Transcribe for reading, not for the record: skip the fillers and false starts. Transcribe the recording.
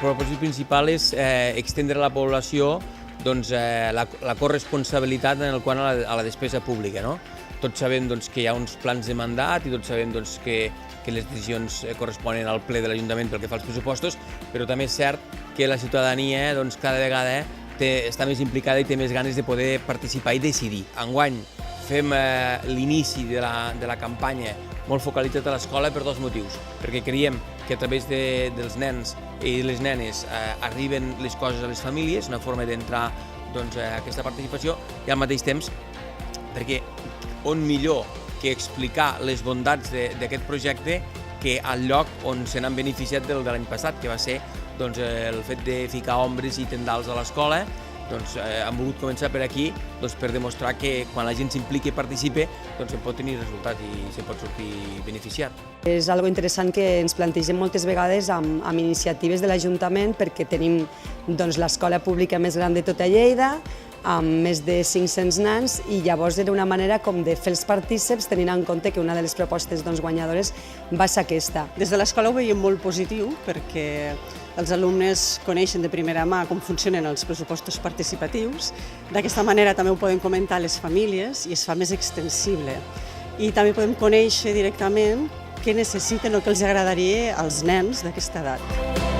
propòsit principal és extendre a la població la corresponsabilitat en el quant a la despesa pública. Tots sabem que hi ha uns plans de mandat i tots sabem que les decisions corresponen al ple de l'Ajuntament pel que fa als pressupostos, però també és cert que la ciutadania cada vegada està més implicada i té més ganes de poder participar i decidir. Enguany fem l'inici de la campanya molt focalitzat a l'escola per dos motius, perquè creiem que a través dels nens i les nenes arriben les coses a les famílies, una forma d'entrar a aquesta participació, i al mateix temps perquè on millor que explicar les bondats d'aquest projecte que al lloc on se n'han beneficiat de l'any passat, que va ser el fet de ficar ombres i tendals a l'escola. Hem volgut començar per aquí per demostrar que quan la gent s'implica i participa se'n pot tenir resultat i se'n pot sortir beneficiat. És algo interessant que ens plantegem moltes vegades amb iniciatives de l'Ajuntament, perquè tenim l'escola pública més gran de tota Lleida, amb més de 500 nens, i llavors era una manera com de fer els partíceps tenint en compte que una de les propostes guanyadores va ser aquesta. Des de l'escola ho veiem molt positiu perquè els alumnes coneixen de primera mà com funcionen els pressupostos participatius. D'aquesta manera també ho poden comentar a les famílies i es fa més extensible. I també podem conèixer directament què necessiten o què els agradaria als nens d'aquesta edat.